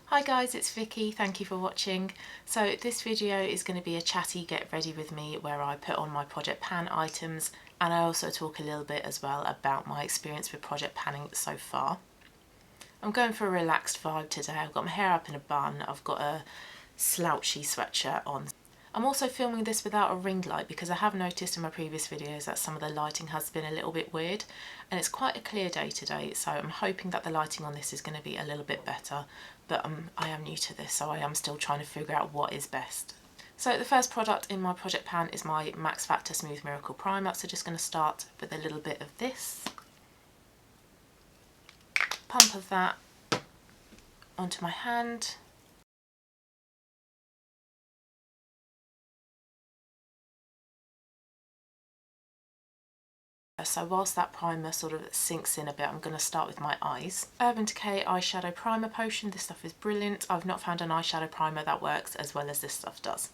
Hi guys, it's Vicky, thank you for watching. So this video is going to be a chatty get ready with me where I put on my project pan items, and I also talk a little bit as well about my experience with project panning so far. I'm going for a relaxed vibe today. I've got my hair up in a bun, I've got a slouchy sweatshirt on. I'm also filming this without a ring light because I have noticed in my previous videos that some of the lighting has been a little bit weird, and it's quite a clear day today, so I'm hoping that the lighting on this is going to be a little bit better, but I am new to this, so I am still trying to figure out what is best. So the first product in my project pan is my Max Factor Smooth Miracle Primer, so just going to start with a little bit of this. Pump of that onto my hand. So whilst that primer sort of sinks in a bit, I'm going to start with my eyes. Urban Decay Eyeshadow Primer Potion. This stuff is brilliant. I've not found an eyeshadow primer that works as well as this stuff does.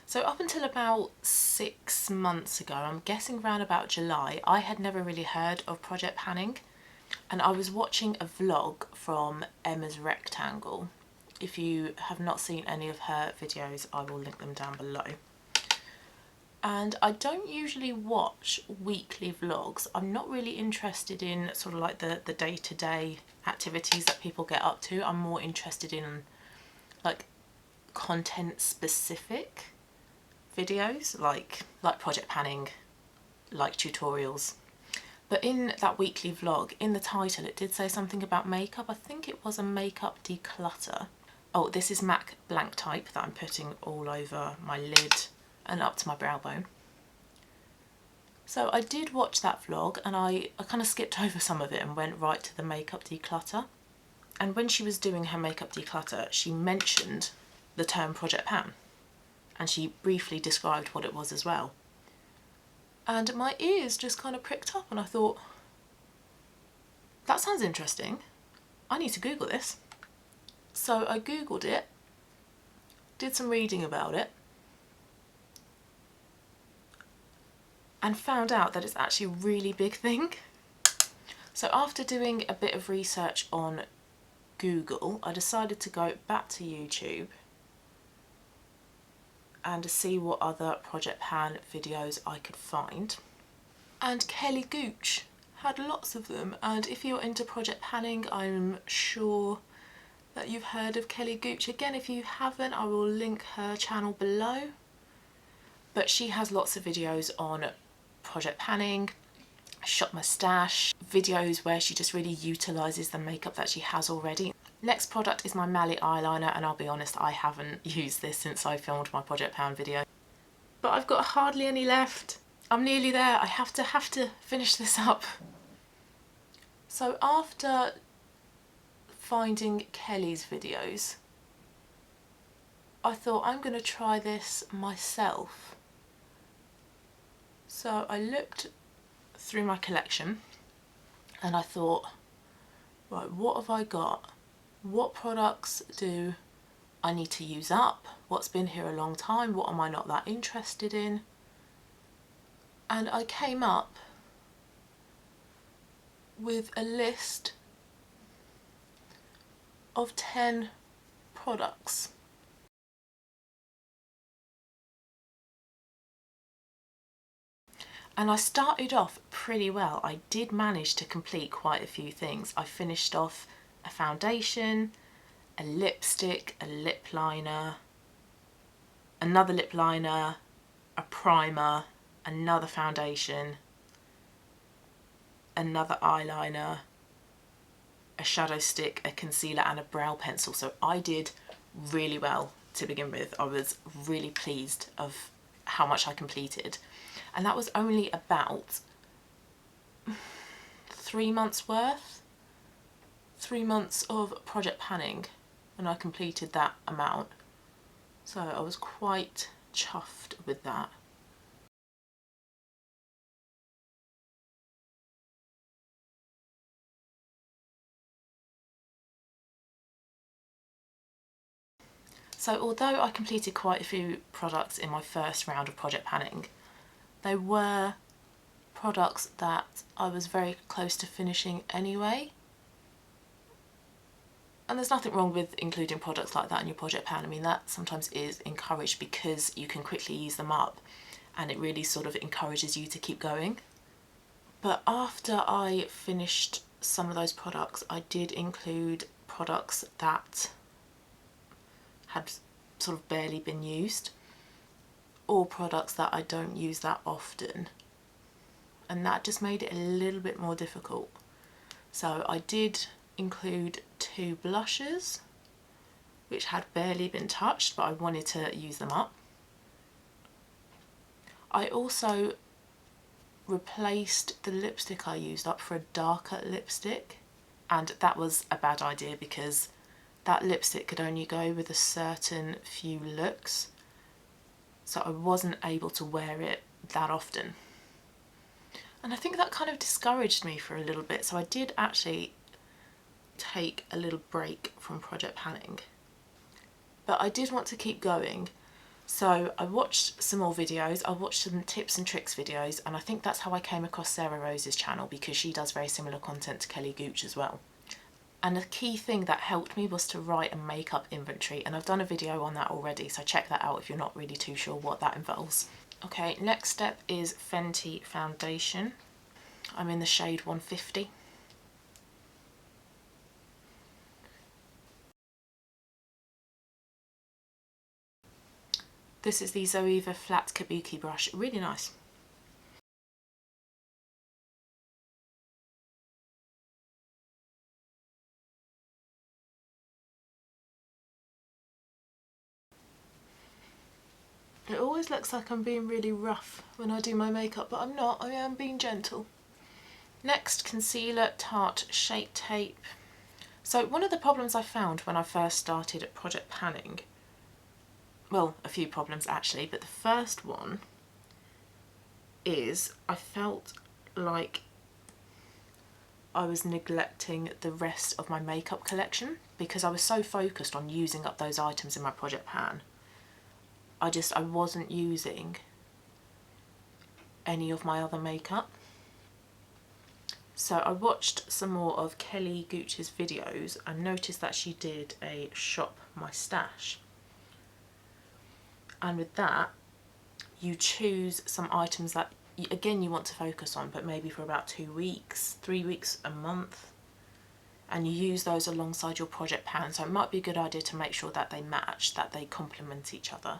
So up until about 6 months ago, I'm guessing around about July, I had never really heard of project panning. And I was watching a vlog from Emma's Rectangle. If you have not seen any of her videos, I will link them down below. And I don't usually watch weekly vlogs. I'm not really interested in sort of like the day-to-day activities that people get up to. I'm more interested in like content specific videos, like project panning, like tutorials. But in that weekly vlog, in the title, it did say something about makeup. I think it was a makeup declutter. Oh, this is MAC Blank Type that I'm putting all over my lid and up to my brow bone. So I did watch that vlog, and I kind of skipped over some of it and went right to the makeup declutter. And when she was doing her makeup declutter, she mentioned the term project pan, and she briefly described what it was as well. And my ears just kind of pricked up, and I thought, that sounds interesting. I need to Google this. So I Googled it, did some reading about it, and found out that it's actually a really big thing. So after doing a bit of research on Google, I decided to go back to YouTube and to see what other project pan videos I could find. And Kelly Gooch had lots of them, and if you're into project panning, I'm sure that you've heard of Kelly Gooch. Again, if you haven't, I will link her channel below. But she has lots of videos on project panning, shop my stash, videos where she just really utilises the makeup that she has already. Next product is my Mally eyeliner, and I'll be honest, I haven't used this since I filmed my project pan video. But I've got hardly any left. I'm nearly there. I have to finish this up. So after finding Kelly's videos, I thought I'm going to try this myself. So I looked through my collection and I thought, right, what have I got? What products do I need to use up? What's been here a long time? What am I not that interested in? And I came up with a list of 10 products. And I started off pretty well. I did manage to complete quite a few things. I finished off a foundation, a lipstick, a lip liner, another lip liner, a primer, another foundation, another eyeliner, a shadow stick, a concealer and a brow pencil. So I did really well to begin with. I was really pleased of how much I completed. And that was only about 3 months worth. 3 months of project panning and I completed that amount. So I was quite chuffed with that. So although I completed quite a few products in my first round of project panning, they were products that I was very close to finishing anyway. And there's nothing wrong with including products like that in your project pan. I mean, that sometimes is encouraged because you can quickly use them up and it really sort of encourages you to keep going. But after I finished some of those products, I did include products that had sort of barely been used, or products that I don't use that often, and that just made it a little bit more difficult. So I did include 2 blushes which had barely been touched, but I wanted to use them up. I also replaced the lipstick I used up for a darker lipstick, and that was a bad idea because that lipstick could only go with a certain few looks, so I wasn't able to wear it that often. And I think that kind of discouraged me for a little bit, so I did actually take a little break from project panning. But I did want to keep going, so I watched some more videos. I watched some tips and tricks videos, and I think that's how I came across Sarah Rose's channel, because she does very similar content to Kelly Gooch as well. And a key thing that helped me was to write a makeup inventory, and I've done a video on that already, so check that out if you're not really too sure what that involves. Okay, next step is Fenty foundation. I'm in the shade 150. This is the Zoeva flat kabuki brush, really nice. It always looks like I'm being really rough when I do my makeup, but I'm not, I am being gentle. Next, concealer Tarte Shape Tape. So one of the problems I found when I first started at project panning, well, a few problems actually, but the first one is I felt like I was neglecting the rest of my makeup collection because I was so focused on using up those items in my project pan. I wasn't using any of my other makeup. So I watched some more of Kelly Gooch's videos and noticed that she did a shop my stash. And with that, you choose some items that, again, you want to focus on, but maybe for about 2 weeks, 3 weeks, a month, and you use those alongside your project pan. So it might be a good idea to make sure that they match, that they complement each other.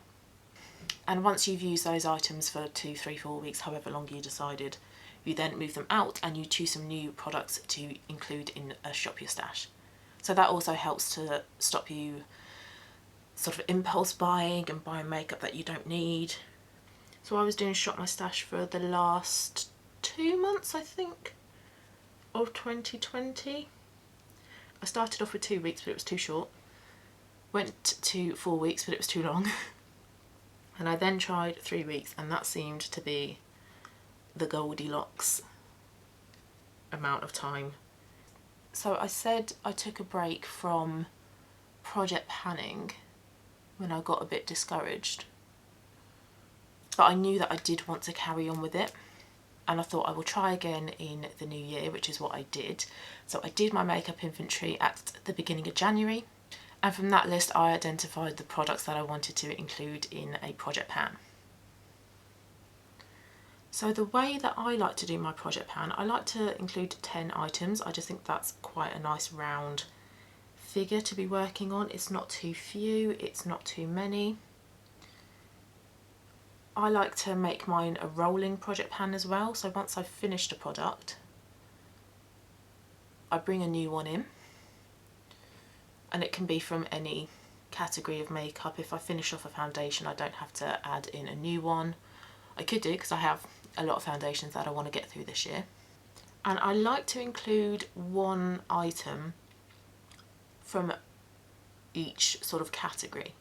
And once you've used those items for 2, 3, 4 weeks, however long you decided, you then move them out and you choose some new products to include in a shop your stash. So that also helps to stop you sort of impulse buying and buying makeup that you don't need. So I was doing shop my stash for the last 2 months, I think, of 2020. I started off with 2 weeks, but it was too short. Went to 4 weeks, but it was too long. And I then tried 3 weeks, and that seemed to be the Goldilocks amount of time. So I said I took a break from project panning when I got a bit discouraged. But I knew that I did want to carry on with it, and I thought I will try again in the new year, which is what I did. So I did my makeup inventory at the beginning of January, and from that list I identified the products that I wanted to include in a project pan. So the way that I like to do my project pan, I like to include 10 items. I just think that's quite a nice round figure to be working on. It's not too few, it's not too many. I like to make mine a rolling project pan as well, so once I've finished a product, I bring a new one in, and it can be from any category of makeup. If I finish off a foundation, I don't have to add in a new one. I could do, because I have a lot of foundations that I want to get through this year. And I like to include one item from each sort of category.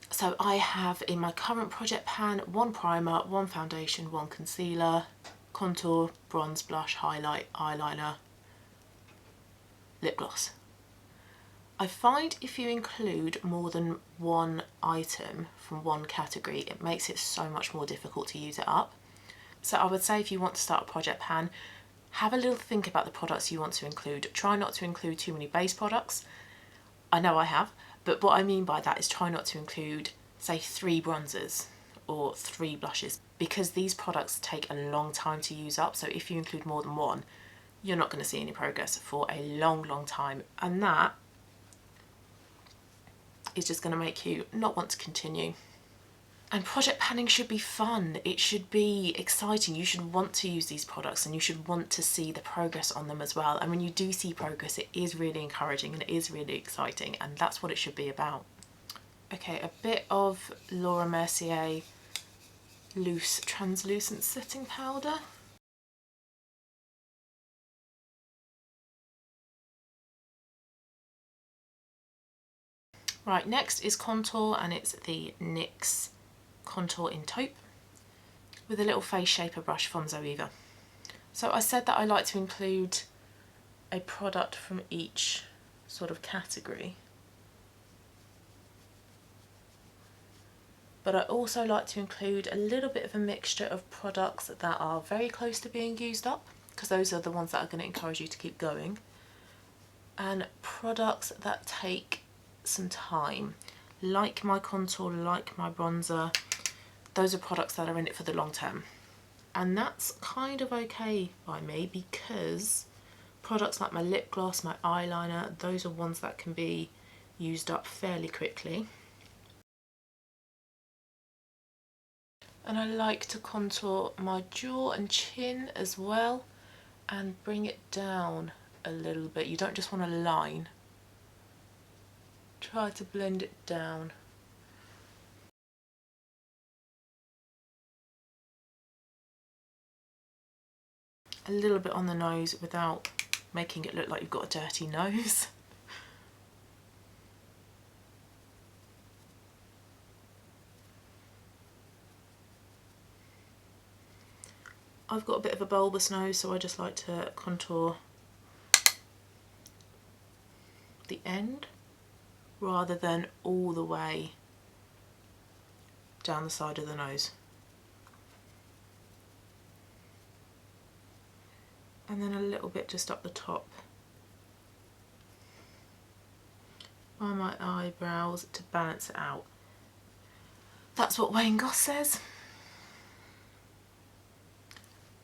So I have in my current project pan 1 primer, 1 foundation, 1 concealer, contour, bronze, blush, highlight, eyeliner, lip gloss. I find if you include more than one item from one category, it makes it so much more difficult to use it up. So I would say if you want to start a project pan, have a little think about the products you want to include. Try not to include too many base products. I know I have, but what I mean by that is try not to include, say, 3 bronzers or 3 blushes, because these products take a long time to use up. So if you include more than one, you're not going to see any progress for a long time, and that is just going to make you not want to continue. And project panning should be fun, it should be exciting, you should want to use these products and you should want to see the progress on them as well. And when you do see progress, it is really encouraging and it is really exciting, and that's what it should be about. Okay, a bit of Laura Mercier loose translucent setting powder. Right, next is contour, and it's the NYX Contour in Taupe with a little face shaper brush from Zoeva. So I said that I like to include a product from each sort of category, but I also like to include a little bit of a mixture of products that are very close to being used up, because those are the ones that are going to encourage you to keep going, and products that take some time, like my contour, like my bronzer. Those are products that are in it for the long term, and that's kind of okay by me, because products like my lip gloss, my eyeliner, those are ones that can be used up fairly quickly. And I like to contour my jaw and chin as well and bring it down a little bit. You don't just want a line, try to blend it down. A little bit on the nose without making it look like you've got a dirty nose. I've got a bit of a bulbous nose, so I just like to contour the end rather than all the way down the side of the nose. And then a little bit just up the top by my eyebrows to balance it out. That's what Wayne Goss says.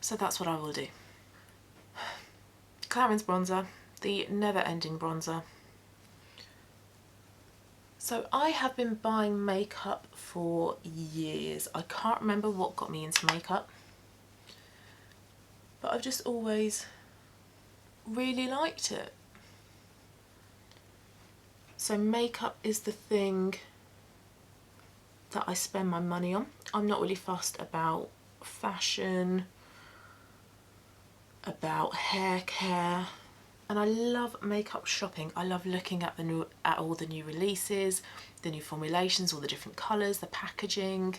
So that's what I will do. Clarins bronzer, the never ending bronzer. So I have been buying makeup for years. I can't remember what got me into makeup, but I've just always really liked it. So makeup is the thing that I spend my money on. I'm not really fussed about fashion, about hair care, and I love makeup shopping. I love looking at all the new releases, the new formulations, all the different colours, the packaging.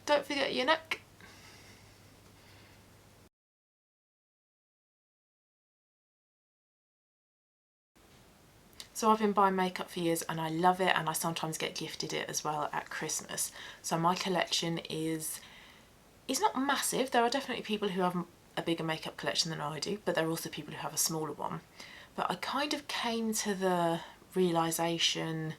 Don't forget your neck. So I've been buying makeup for years and I love it, and I sometimes get gifted it as well at Christmas. So my collection is not massive. There are definitely people who have a bigger makeup collection than I do, but there are also people who have a smaller one. But I kind of came to the realisation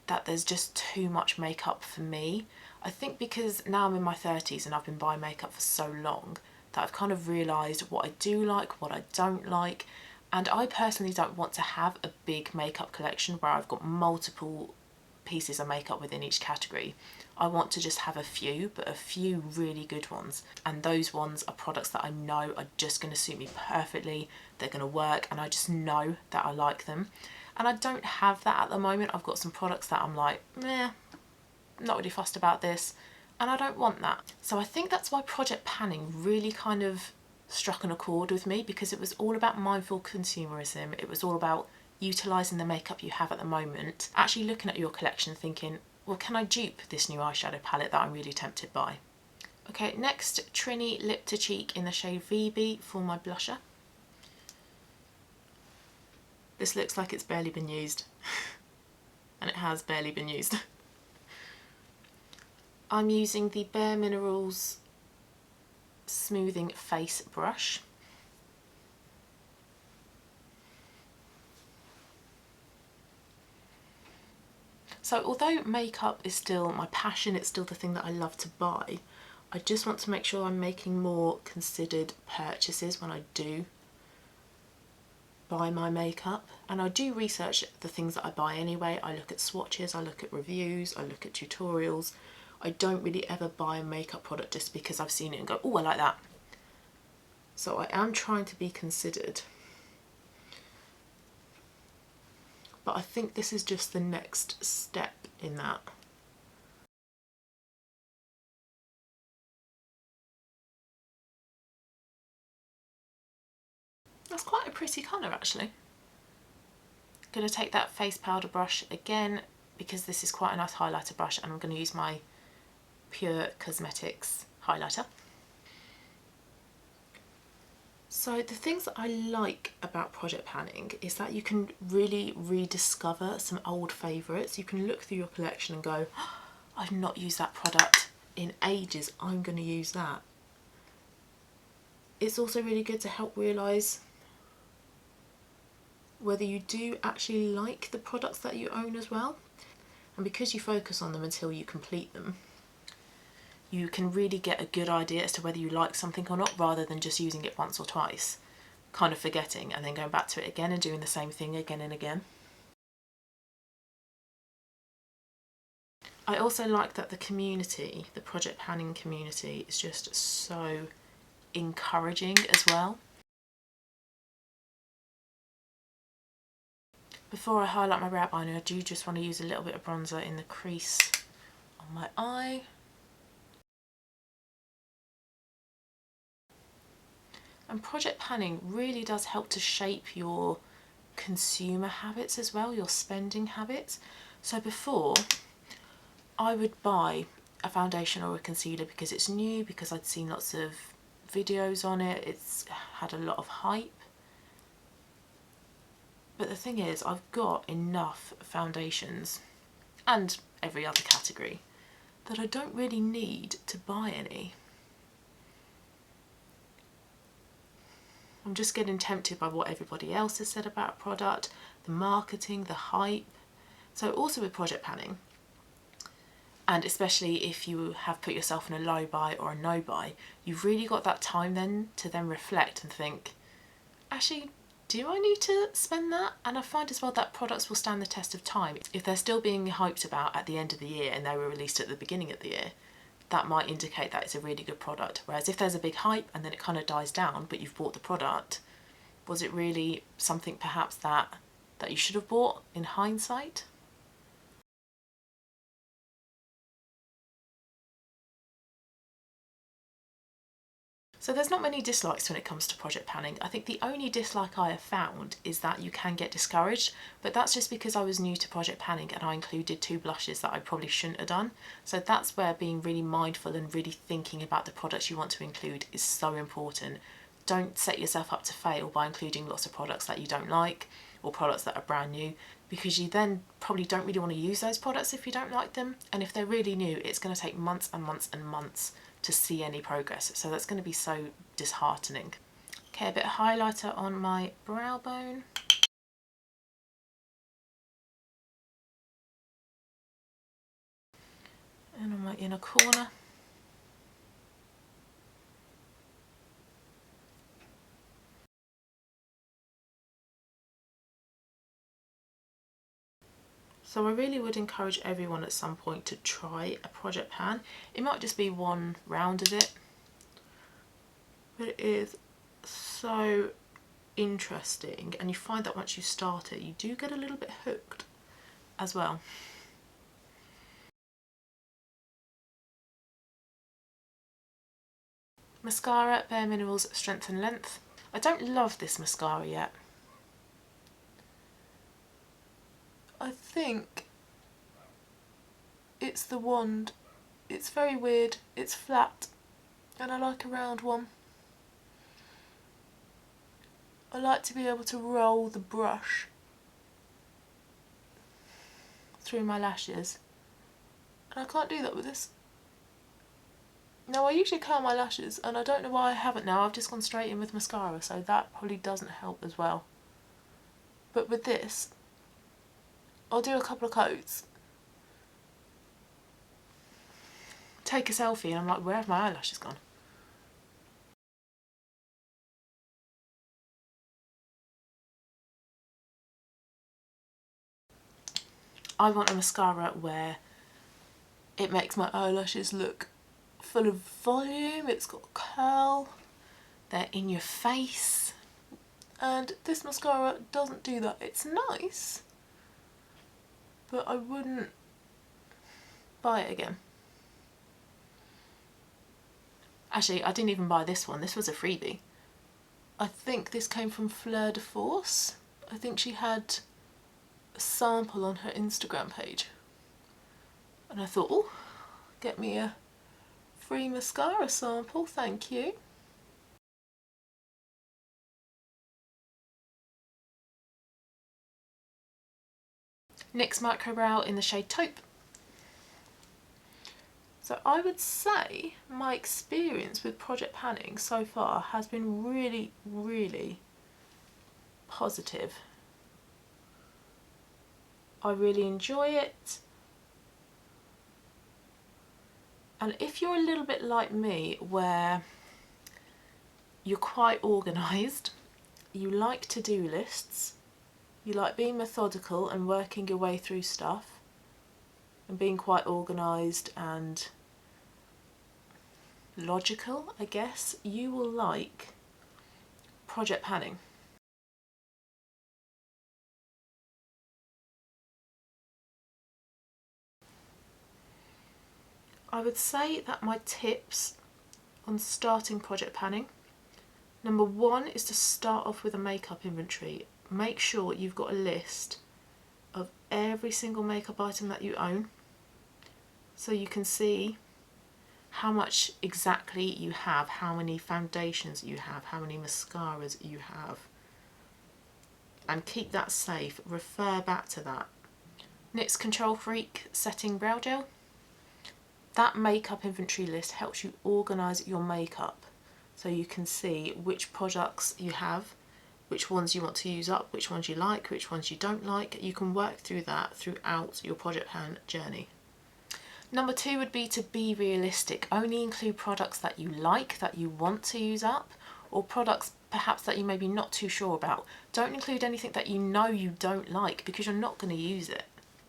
that there's just too much makeup for me. I think because now I'm in my 30s and I've been buying makeup for so long that I've kind of realised what I do like, what I don't like, and I personally don't want to have a big makeup collection where I've got multiple pieces of makeup within each category. I want to just have a few, but a few really good ones, and those ones are products that I know are just going to suit me perfectly, they're going to work, and I just know that I like them. And I don't have that at the moment. I've got some products that I'm like, meh, not really fussed about this, and I don't want that. So I think that's why project panning really kind of struck an accord with me, because it was all about mindful consumerism. It was all about utilising the makeup you have at the moment, actually looking at your collection thinking, well, can I dupe this new eyeshadow palette that I'm really tempted by? Okay, next Trini Lip to Cheek in the shade VB for my blusher. This looks like it's barely been used, and it has barely been used. I'm using the Bare Minerals Smoothing Face Brush. So although makeup is still my passion, it's still the thing that I love to buy, I just want to make sure I'm making more considered purchases when I do buy my makeup. And I do research the things that I buy anyway. I look at swatches, I look at reviews, I look at tutorials. I don't really ever buy a makeup product just because I've seen it and go, oh, I like that. So I am trying to be considered. But I think this is just the next step in that. That's quite a pretty colour actually. I'm going to take that face powder brush again because this is quite a nice highlighter brush, and I'm going to use my Pure Cosmetics highlighter. So the things that I like about project panning is that you can really rediscover some old favourites. You can look through your collection and go, oh, I've not used that product in ages, I'm going to use that. It's also really good to help realise whether you do actually like the products that you own as well. And because you focus on them until you complete them, you can really get a good idea as to whether you like something or not, rather than just using it once or twice, kind of forgetting and then going back to it again and doing the same thing again and again. I also like that the community, the project panning community, is just so encouraging as well. Before I highlight my brow liner, I do just want to use a little bit of bronzer in the crease on my eye. And project panning really does help to shape your consumer habits as well, your spending habits. So before, I would buy a foundation or a concealer because it's new, because I'd seen lots of videos on it, it's had a lot of hype. But the thing is, I've got enough foundations and every other category that I don't really need to buy any. I'm just getting tempted by what everybody else has said about a product, the marketing, the hype. So also with project panning, and especially if you have put yourself in a low buy or a no buy, you've really got that time then to then reflect and think, actually, do I need to spend that? And I find as well that products will stand the test of time. If they're still being hyped about at the end of the year and they were released at the beginning of the year, that might indicate that it's a really good product. Whereas if there's a big hype and then it kind of dies down, but you've bought the product, was it really something perhaps that you should have bought in hindsight? So there's not many dislikes when it comes to project panning. I think the only dislike I have found is that you can get discouraged, but that's just because I was new to project panning and I included 2 blushes that I probably shouldn't have done. So that's where being really mindful and really thinking about the products you want to include is so important. Don't set yourself up to fail by including lots of products that you don't like or products that are brand new, because you then probably don't really want to use those products if you don't like them. And if they're really new, it's going to take months and months and months to see any progress. So that's going to be so disheartening. Okay, a bit of highlighter on my brow bone. And on my inner corner. So I really would encourage everyone at some point to try a project pan. It might just be one round of it, but it is so interesting, and you find that once you start it, you do get a little bit hooked as well. Mascara, Bare Minerals Strength and Length. I don't love this mascara yet. I think it's the wand. It's very weird, it's flat, and I like a round one. I like to be able to roll the brush through my lashes, and I can't do that with this. Now I usually curl my lashes, and I don't know why I haven't now. I've just gone straight in with mascara, so that probably doesn't help as well. But with this, I'll do a couple of coats, take a selfie, and I'm like, where have my eyelashes gone? I want a mascara where it makes my eyelashes look full of volume, it's got curl, they're in your face, and this mascara doesn't do that. It's nice, but I wouldn't buy it again. Actually, I didn't even buy this one, this was a freebie. I think this came from Fleur de Force. I think she had a sample on her Instagram page, and I thought, oh, get me a free mascara sample, thank you. NYX Micro Brow in the shade Taupe. So I would say my experience with project panning so far has been really, really positive. I really enjoy it. And if you're a little bit like me, where you're quite organised, you like to-do lists, you like being methodical and working your way through stuff, and being quite organised and logical, I guess, you will like project panning. I would say that my tips on starting project panning, number one is to start off with a makeup inventory. Make sure you've got a list of every single makeup item that you own, so you can see how much exactly you have, how many foundations you have, how many mascaras you have, and keep that safe. Refer back to that. NYX Control Freak Setting Brow Gel. That makeup inventory list helps you organise your makeup, so you can see which products you have, which ones you want to use up, which ones you like, which ones you don't like. You can work through that throughout your project pan journey. Number two would be to be realistic. Only include products that you like, that you want to use up, or products perhaps that you may be not too sure about. Don't include anything that you know you don't like, because you're not going to use it.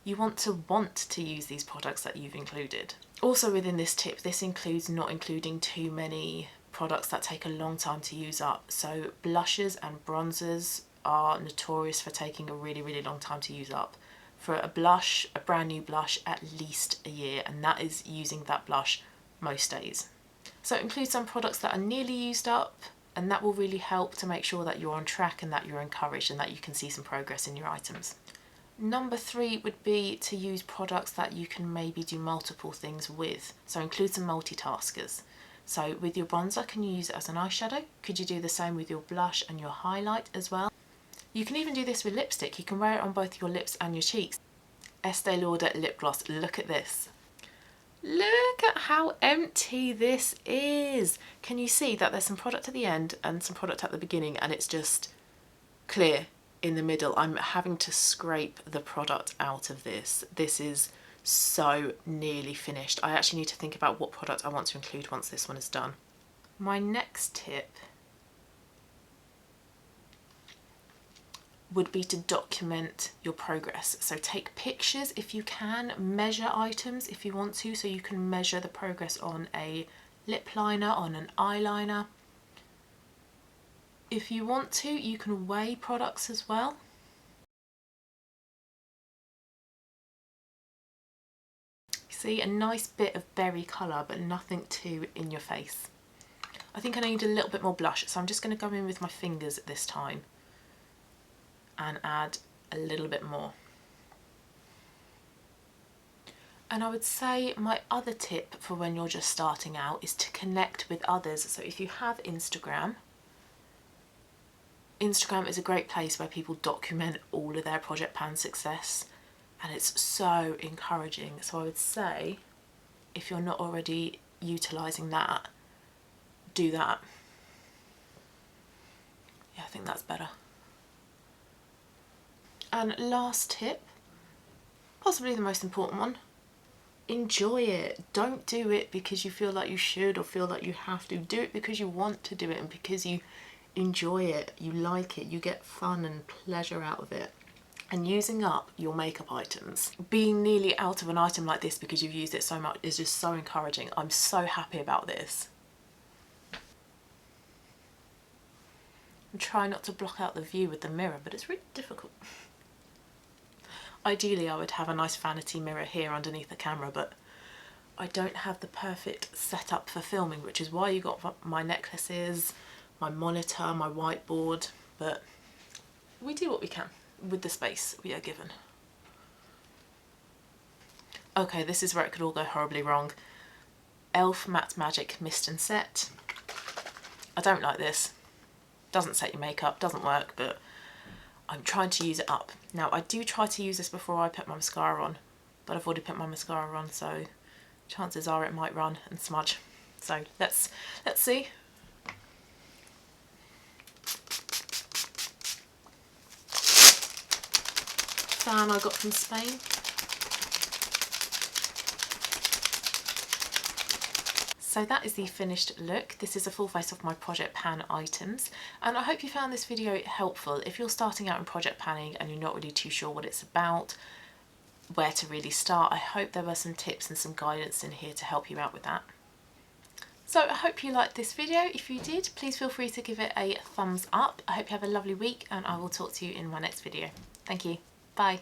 You want to use these products that you've included. Also within this tip, this includes not including too many products that take a long time to use up. So blushes and bronzers are notorious for taking a really, really long time to use up. For a blush, a brand new blush, at least a year, and that is using that blush most days. So include some products that are nearly used up, and that will really help to make sure that you're on track and that you're encouraged and that you can see some progress in your items. Number three would be to use products that you can maybe do multiple things with. So include some multitaskers. So with your bronzer, can you use it as an eyeshadow? Could you do the same with your blush and your highlight as well? You can even do this with lipstick. You can wear it on both your lips and your cheeks. Estee Lauder lip gloss, look at this. Look at how empty this is. Can you see that there's some product at the end and some product at the beginning, and it's just clear in the middle? I'm having to scrape the product out of this. This is so nearly finished. I actually need to think about what product I want to include once this one is done. My next tip would be to document your progress. So take pictures if you can, measure items if you want to, so you can measure the progress on a lip liner, on an eyeliner. If you want to, you can weigh products as well. See, a nice bit of berry colour, but nothing too in your face. I think I need a little bit more blush, so I'm just going to go in with my fingers this time and add a little bit more. And I would say my other tip for when you're just starting out is to connect with others. So if you have Instagram is a great place where people document all of their project pan success, and it's so encouraging. So I would say if you're not already utilising that, do that. Yeah, I think that's better. And last tip, possibly the most important one, enjoy it. Don't do it because you feel like you should or feel like you have to. Do it because you want to do it and because you enjoy it, you like it, you get fun and pleasure out of it. And using up your makeup items, being nearly out of an item like this because you've used it so much is just so encouraging. I'm so happy about this. I'm trying not to block out the view with the mirror, but it's really difficult. Ideally I would have a nice vanity mirror here underneath the camera, but I don't have the perfect setup for filming, which is why you got my necklaces, my monitor, my whiteboard, but we do what we can with the space we are given. Okay, this is where it could all go horribly wrong. Elf Matte Magic Mist and Set. I don't like this. Doesn't set your makeup, doesn't work, but I'm trying to use it up. Now I do try to use this before I put my mascara on, but I've already put my mascara on, so chances are it might run and smudge. So let's see. Fan I got from Spain. So that is the finished look. This is a full face of my project pan items, and I hope you found this video helpful. If you're starting out in project panning and you're not really too sure what it's about, where to really start, I hope there were some tips and some guidance in here to help you out with that. So I hope you liked this video. If you did, please feel free to give it a thumbs up. I hope you have a lovely week, and I will talk to you in my next video. Thank you. Bye.